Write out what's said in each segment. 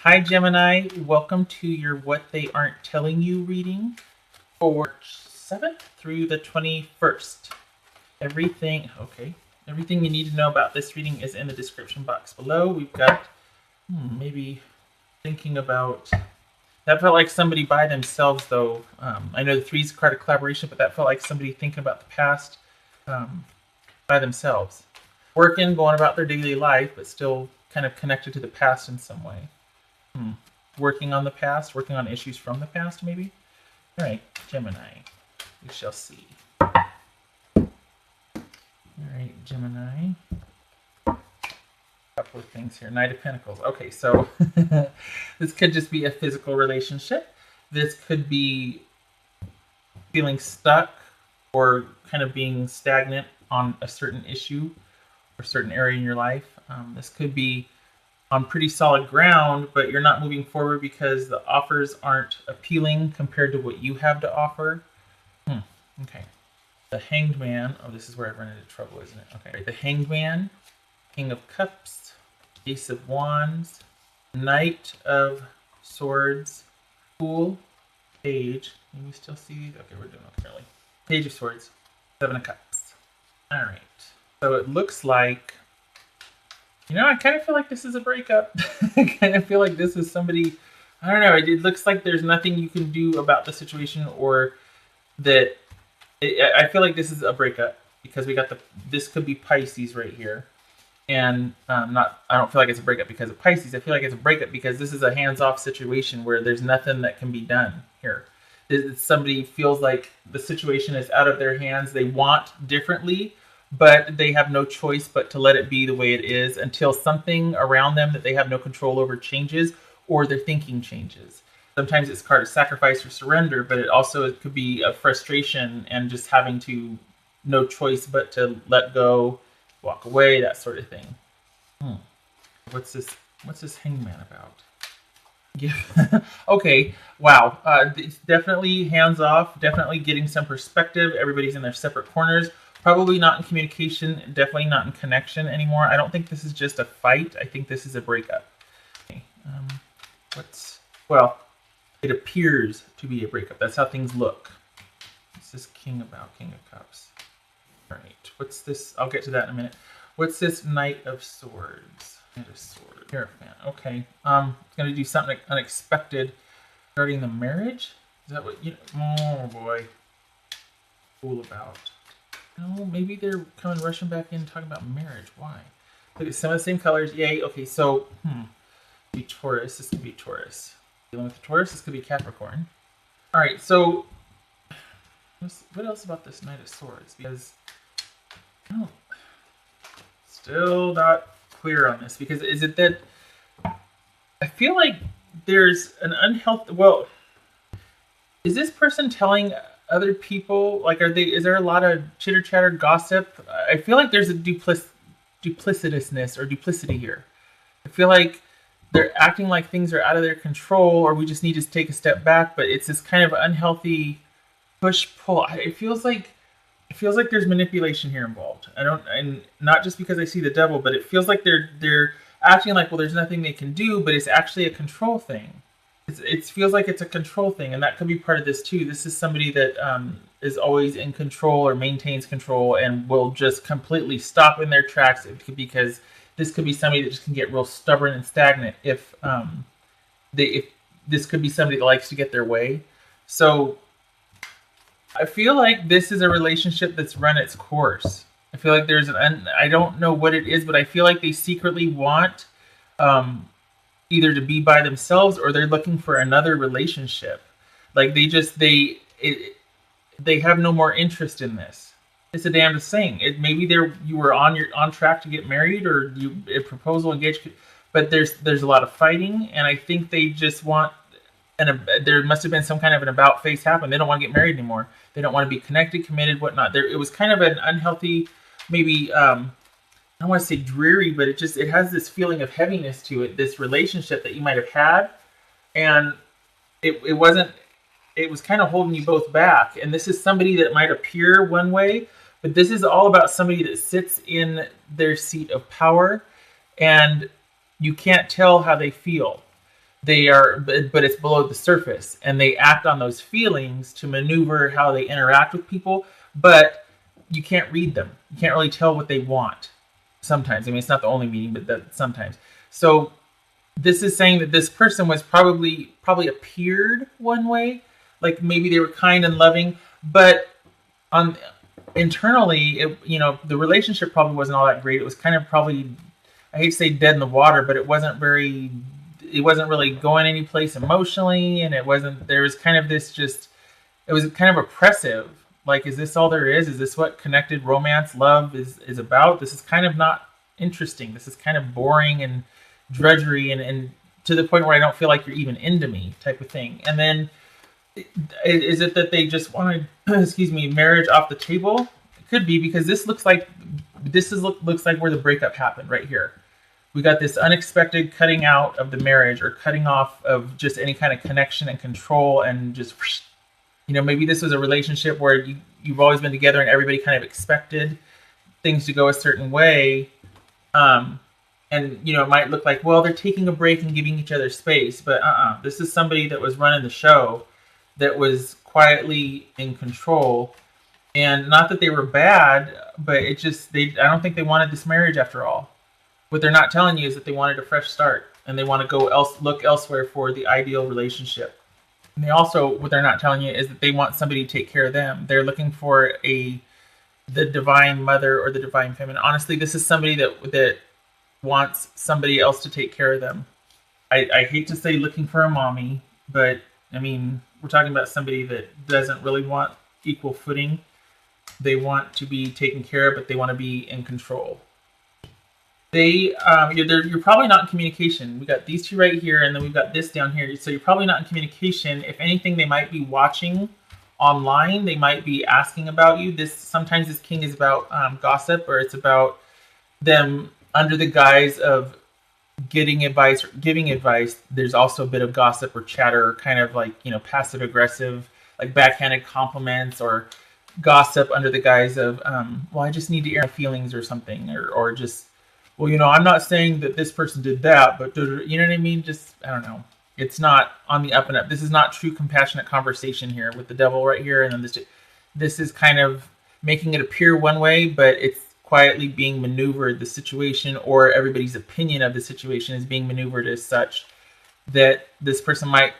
Hi, Gemini. Welcome to your What They Aren't Telling You reading for March 7th through the 21st. Everything you need to know about this reading is in the description box below. We've got maybe thinking about, that felt like somebody by themselves though. I know the 3's a card of collaboration, but that felt like somebody thinking about the past by themselves. Working, going about their daily life, but still kind of connected to the past in some way. Working on the past, working on issues from the past, maybe? All right, Gemini, we shall see. All right, Gemini. A couple of things here. Knight of Pentacles. Okay, so this could just be a physical relationship. This could be feeling stuck or kind of being stagnant on a certain issue or certain area in your life. This could be on pretty solid ground, but you're not moving forward because the offers aren't appealing compared to what you have to offer. Okay. The Hanged Man. Oh, this is where I run into trouble, isn't it? Okay. The Hanged Man, King of Cups, Ace of Wands, Knight of Swords, Fool, Page. Can we still see these? Okay, we're doing okay, really. Page of Swords, Seven of Cups. All right. So it looks like, I kind of feel like this is a breakup. I kind of feel like this is somebody, I don't know, it looks like there's nothing you can do about the situation, or that, I feel like this is a breakup because we got this could be Pisces right here. And I don't feel like it's a breakup because of Pisces. I feel like it's a breakup because this is a hands-off situation where there's nothing that can be done here. Somebody feels like the situation is out of their hands. They want differently, but they have no choice but to let it be the way it is until something around them that they have no control over changes, or their thinking changes. Sometimes it's card of sacrifice or surrender, but it could be a frustration and just having to, no choice but to let go, walk away, that sort of thing. What's this Hangman about? Yeah. Okay. Wow. It's definitely hands off, definitely getting some perspective. Everybody's in their separate corners. Probably not in communication, definitely not in connection anymore. I don't think this is just a fight. I think this is a breakup. Okay. Well, it appears to be a breakup. That's how things look. What's this King about? King of Cups. All right. What's this? I'll get to that in a minute. What's this Knight of Swords? Knight of Swords. Hierophant. Okay. It's going to do something unexpected regarding the marriage. Is that what you? Oh boy. Fool about. No, maybe they're coming rushing back in talking about marriage. Why? Look at some of the same colors. Yay. Okay, so be Taurus. This could be Taurus. Dealing with the Taurus. This could be Capricorn. All right. So what else about this Knight of Swords? Because still not clear on this. Because is it that I feel like there's an unhealthy? Well, is this person telling other people, like, is there a lot of chitter chatter, gossip? I feel like there's a duplicitousness or duplicity here. I feel like they're acting like things are out of their control, or we just need to take a step back, but it's this kind of unhealthy push pull. It feels like there's manipulation here involved. And not just because I see the devil, but it feels like they're acting like, well, there's nothing they can do, but it's actually a control thing. It feels like it's a control thing, and that could be part of this too. This is somebody that is always in control or maintains control and will just completely stop in their tracks because this could be somebody that just can get real stubborn and stagnant if this could be somebody that likes to get their way. So I feel like this is a relationship that's run its course. I feel like I don't know what it is, but I feel like they secretly want either to be by themselves, or they're looking for another relationship. Like they have no more interest in this. It's a damnedest thing. Maybe you were on track to get married, or a proposal engaged, but there's a lot of fighting, and I think they just want, and there must have been some kind of an about face happen. They don't want to get married anymore. They don't want to be connected, committed, whatnot. It was kind of an unhealthy, maybe I don't want to say dreary, but it has this feeling of heaviness to it, this relationship that you might have had. And it was kind of holding you both back. And this is somebody that might appear one way, but this is all about somebody that sits in their seat of power, and you can't tell how they feel. they are, but it's below the surface, and they act on those feelings to maneuver how they interact with people, but you can't read them. You can't really tell what they want sometimes. I mean, it's not the only meaning, but that sometimes. So this is saying that this person was probably appeared one way, like maybe they were kind and loving, but on internally, the relationship probably wasn't all that great. It was kind of probably, I hate to say dead in the water, but it wasn't really going any place emotionally, and there was kind of this it was kind of oppressive. Like, is this all there is? Is this what connected romance, love is about? This is kind of not interesting. This is kind of boring and drudgery, and to the point where I don't feel like you're even into me type of thing. And then, is it that they just wanted, marriage off the table? It could be, because this looks like where the breakup happened right here. We got this unexpected cutting out of the marriage, or cutting off of just any kind of connection and control, and just, maybe this was a relationship where you've always been together and everybody kind of expected things to go a certain way. And, it might look like, well, they're taking a break and giving each other space, but this is somebody that was running the show, that was quietly in control. And not that they were bad, but I don't think they wanted this marriage after all. What they're not telling you is that they wanted a fresh start, and they want to go look elsewhere for the ideal relationship. And what they're not telling you is that they want somebody to take care of them. They're looking for the divine mother or the divine feminine. Honestly, this is somebody that wants somebody else to take care of them. I hate to say looking for a mommy, but I mean, we're talking about somebody that doesn't really want equal footing. They want to be taken care of, but they want to be in control. You're probably not in communication. We got these two right here, and then we've got this down here. So you're probably not in communication. If anything, they might be watching online. They might be asking about you. Sometimes this king is about gossip, or it's about them under the guise of getting advice or giving advice. There's also a bit of gossip or chatter, kind of like, passive aggressive, like backhanded compliments, or gossip under the guise of, well, I just need to air my feelings or something, or just, well, I'm not saying that this person did that, but you know what I mean? Just, I don't know. It's not on the up and up. This is not true compassionate conversation here with the devil right here. And then this is kind of making it appear one way, but it's quietly being maneuvered. The situation, or everybody's opinion of the situation, is being maneuvered as such that this person might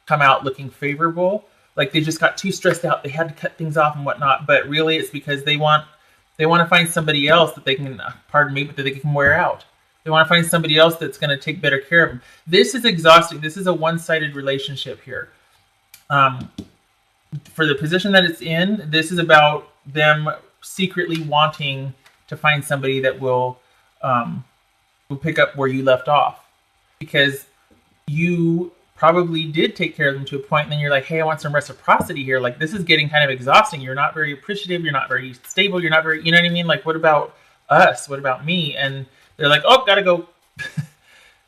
come out looking favorable. Like they just got too stressed out. They had to cut things off and whatnot. But really it's because they want to find somebody else that they can, pardon me, but that they can wear out. They want to find somebody else that's going to take better care of them. This is exhausting. This is a one-sided relationship here. For the position that it's in, this is about them secretly wanting to find somebody that will pick up where you left off. Because you probably did take care of them to a point, and then you're like, hey, I want some reciprocity here. Like, this is getting kind of exhausting. You're not very appreciative. You're not very stable. You're not very, you know what I mean? Like, what about us? What about me? And they're like, oh, gotta go.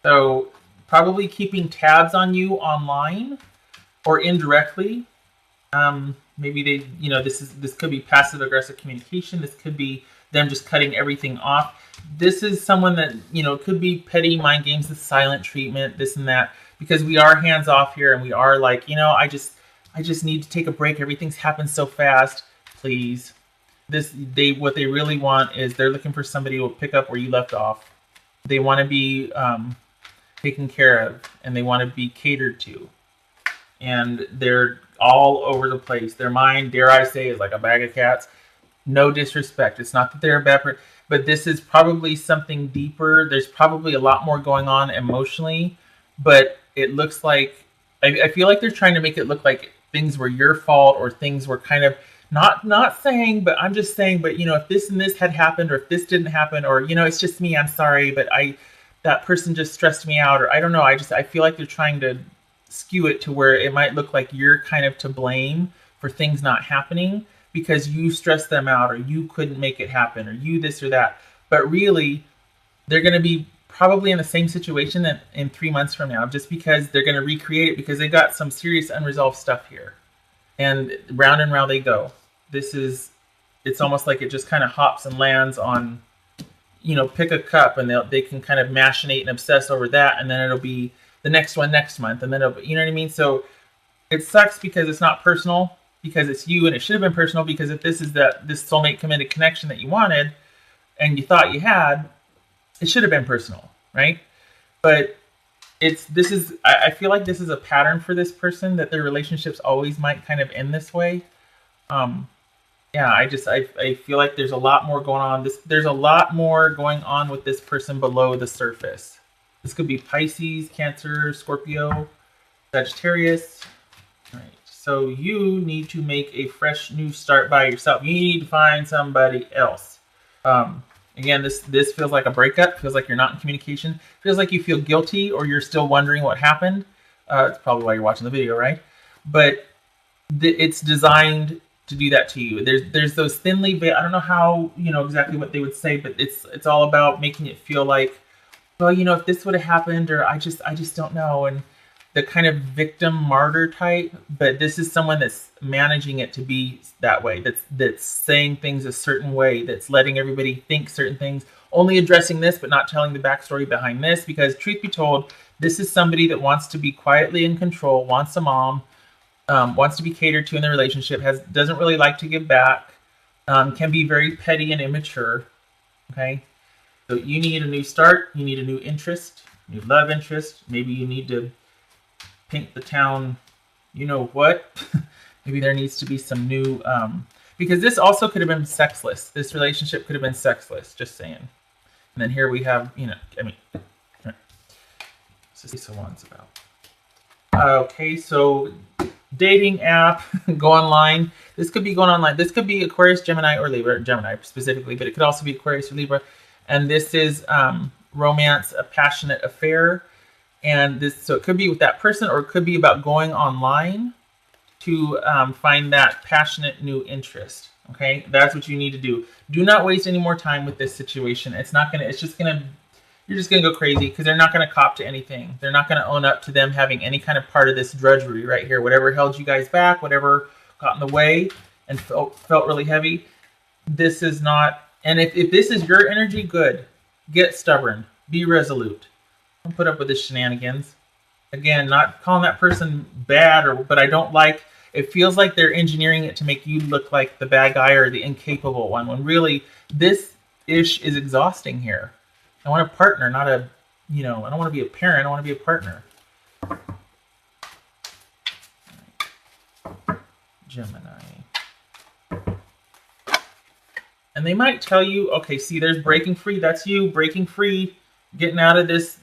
So probably keeping tabs on you online or indirectly. Maybe they, this could be passive aggressive communication. This could be them just cutting everything off. This is someone that, could be petty mind games, the silent treatment, this and that, because we are hands off here, and we are like, I just need to take a break. Everything's happened so fast. Please. What they really want is they're looking for somebody who will pick up where you left off. They want to be taken care of, and they want to be catered to. And they're all over the place. Their mind, dare I say, is like a bag of cats. No disrespect. It's not that they're a bad person, but this is probably something deeper. There's probably a lot more going on emotionally, but it looks like, I feel like they're trying to make it look like things were your fault, or things were kind of not saying, but I'm just saying, but if this and this had happened, or if this didn't happen, or it's just me, I'm sorry, but that person just stressed me out, or I don't know. I feel like they're trying to skew it to where it might look like you're kind of to blame for things not happening because you stressed them out, or you couldn't make it happen, or you this or that. But really, they're going to be probably in the same situation in 3 months from now, just because they're going to recreate it, because they got some serious unresolved stuff here. And round and round they go. It's almost like it just kind of hops and lands on, pick a cup, and they can kind of machinate and obsess over that, and then it'll be the next one next month, and then you know what I mean. So it sucks because it's not personal, because it's you, and it should have been personal, because if this is this soulmate committed connection that you wanted and you thought you had, it should have been personal, right? But I feel like this is a pattern for this person, that their relationships always might kind of end this way. Yeah, I feel like there's a lot more going on. There's a lot more going on with this person below the surface. This could be Pisces, Cancer, Scorpio, Sagittarius. All right. So you need to make a fresh new start by yourself. You need to find somebody else. Again, this feels like a breakup. Feels like you're not in communication. Feels like you feel guilty, or you're still wondering what happened. It's probably why you're watching the video, right? But it's designed to do that to you. There's those thinly veiled, I don't know how, exactly what they would say, but it's all about making it feel like, well, if this would have happened, or I just don't know, and the kind of victim martyr type. But this is someone that's managing it to be that way, that's saying things a certain way, that's letting everybody think certain things, only addressing this but not telling the backstory behind this, because truth be told, this is somebody that wants to be quietly in control, wants a mom, wants to be catered to in the relationship, doesn't really like to give back, can be very petty and immature. Okay, so you need a new start. You need a new interest, new love interest. Maybe you need to paint the town. You know what? Maybe there needs to be some new. Because this also could have been sexless. This relationship could have been sexless. Just saying. And then here we have, so one's about. Okay, so dating app, go online. This could be going online. This could be Aquarius, Gemini, or Libra. Gemini specifically, but it could also be Aquarius or Libra. And this is romance, a passionate affair. And so it could be with that person, or it could be about going online to find that passionate new interest. Okay, that's what you need to do. Do not waste any more time with this situation. You're just gonna go crazy, because they're not gonna cop to anything. They're not gonna own up to them having any kind of part of this drudgery right here. Whatever held you guys back, whatever got in the way and felt really heavy. This is not. And if this is your energy, good. Get stubborn. Be resolute. Don't put up with this shenanigans. Again, not calling that person bad, but I don't like. It feels like they're engineering it to make you look like the bad guy or the incapable one, when really this ish is exhausting here. I want a partner, not I don't want to be a parent. I want to be a partner. Gemini. And they might tell you, okay, see, there's breaking free. That's you breaking free, getting out of this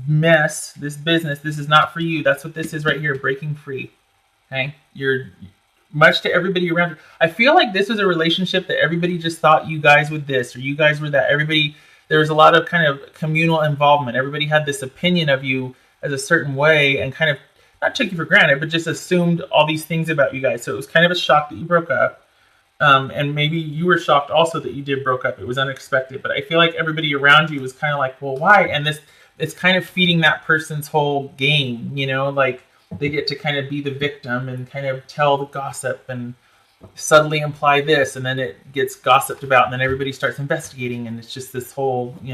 mess, this business. This is not for you. That's what this is right here, breaking free. Okay? You're much to everybody around you. I feel like this was a relationship that everybody just thought you guys were this or you guys were that. There was a lot of kind of communal involvement. Everybody had this opinion of you as a certain way and kind of not took you for granted, but just assumed all these things about you guys. So it was kind of a shock that you broke up. And maybe you were shocked also that you did broke up. It was unexpected. But I feel like everybody around you was kind of like, well, why? And it's kind of feeding that person's whole game, like they get to kind of be the victim and kind of tell the gossip and subtly imply this, and then it gets gossiped about, and then everybody starts investigating, and it's just this whole, I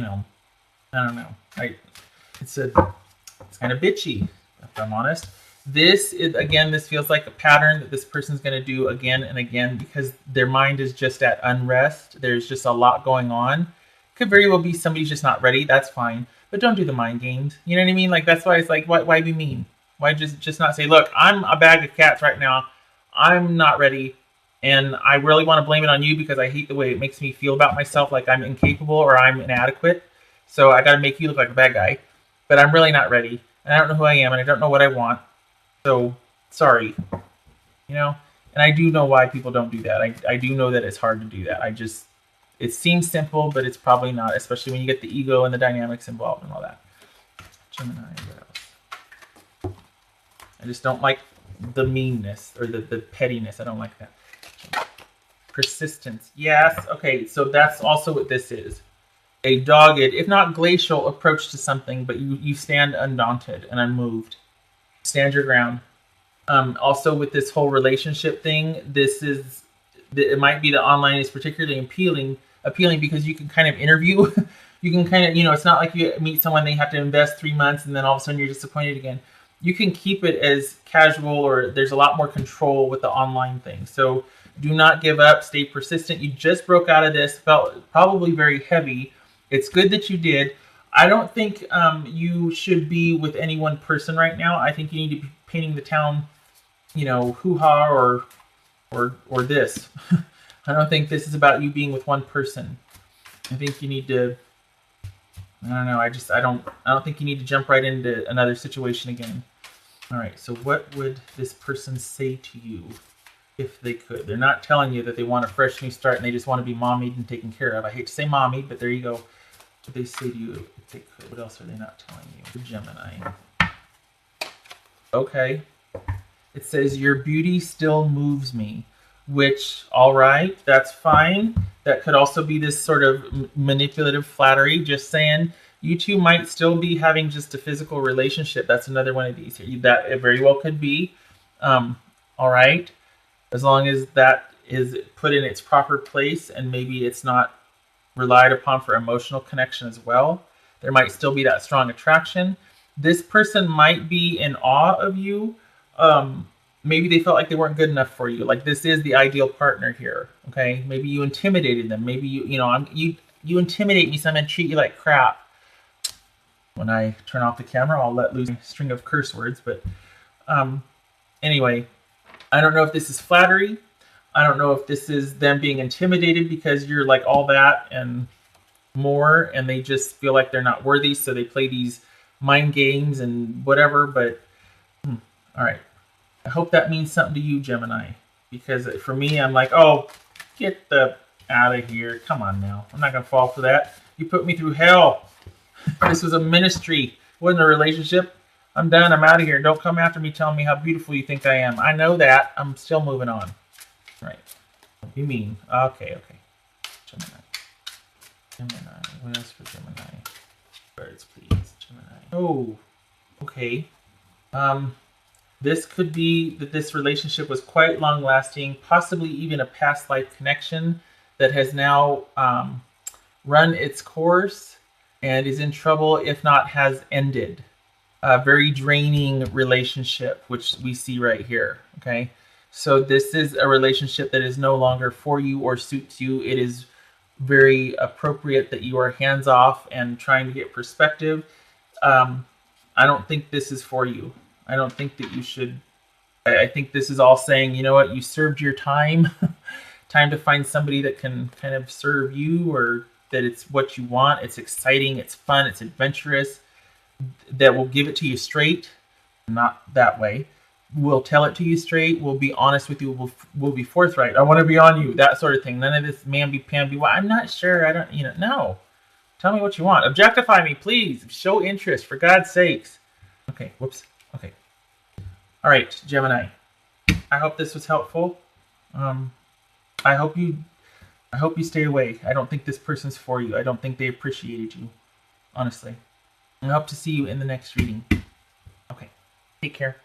don't know. It's kind of bitchy, if I'm honest. This feels like a pattern that this person's going to do again and again, because their mind is just at unrest. There's just a lot going on. Could very well be somebody's just not ready. That's fine, but don't do the mind games. You know what I mean? Like, that's why it's like, why be mean? Why just not say, look, I'm a bag of cats right now. I'm not ready. And I really want to blame it on you because I hate the way it makes me feel about myself, like I'm incapable or I'm inadequate. So I got to make you look like a bad guy. But I'm really not ready. And I don't know who I am, and I don't know what I want. So, sorry. And I do know why people don't do that. I do know that it's hard to do that. It seems simple, but it's probably not, especially when you get the ego and the dynamics involved and all that. Gemini, what else? I just don't like the meanness or the pettiness. I don't like that. Persistence. Yes. Okay. So that's also what this is. A dogged, if not glacial, approach to something, but you stand undaunted and unmoved. Stand your ground. Also with this whole relationship thing, it might be that online is particularly appealing because you can kind of interview You can kind of, it's not like you meet someone, they have to invest 3 months and then all of a sudden you're disappointed again. You can keep it as casual, or there's a lot more control with the online thing. So do not give up, stay persistent. You just broke out of this, felt probably very heavy. It's good that you did. I don't think you should be with any one person right now. I think you need to be painting the town, hoo-ha or this. I don't think this is about you being with one person. I think you need to, I don't know, I don't think you need to jump right into another situation again. All right, so what would this person say to you if they could? They're not telling you that they want a fresh new start and they just want to be mommied and taken care of. I hate to say mommied, but there you go. What would they say to you if they could? What else are they not telling you? Gemini. Okay. It says, your beauty still moves me, which, all right, that's fine. That could also be this sort of manipulative flattery, just saying you two might still be having just a physical relationship. That's another one of these here. That it very well could be. All right. As long as that is put in its proper place and maybe it's not relied upon for emotional connection as well. There might still be that strong attraction. This person might be in awe of you. Maybe they felt like they weren't good enough for you. Like this is the ideal partner here. Okay. Maybe you intimidated them. Maybe you intimidate me, so I'm going to treat you like crap. When I turn off the camera, I'll let loose a string of curse words. But anyway, I don't know if this is flattery. I don't know if this is them being intimidated because you're like all that and more, and they just feel like they're not worthy, so they play these mind games and whatever. But all right, I hope that means something to you, Gemini, because for me, I'm like, oh, get the out of here. Come on now. I'm not going to fall for that. You put me through hell. This was a ministry. It wasn't a relationship. I'm done. I'm out of here. Don't come after me telling me how beautiful you think I am. I know that. I'm still moving on. Right. Don't be mean. Okay. Gemini. What else for Gemini? Birds, please. Gemini. Oh, okay. This could be that this relationship was quite long-lasting, possibly even a past life connection that has now run its course and is in trouble, if not has ended. A very draining relationship, which we see right here, okay? So this is a relationship that is no longer for you or suits you. It is very appropriate that you are hands-off and trying to get perspective. I don't think this is for you. I don't think that you should. I think this is all saying, you know what, you served your time. Time to find somebody that can kind of serve you, or that it's what you want. It's exciting, it's fun, it's adventurous, that will give it to you straight, not that way. We'll tell it to you straight. We'll be honest with you. We'll be forthright. I want to be on you, that sort of thing. None of this mamby-pamby. Well, I'm not sure. I don't, no. Tell me what you want. Objectify me, please. Show interest, for God's sakes. Okay, whoops. Okay. All right, Gemini. I hope this was helpful. I hope you stay away. I don't think this person's for you. I don't think they appreciated you, honestly. I hope to see you in the next reading. Okay, take care.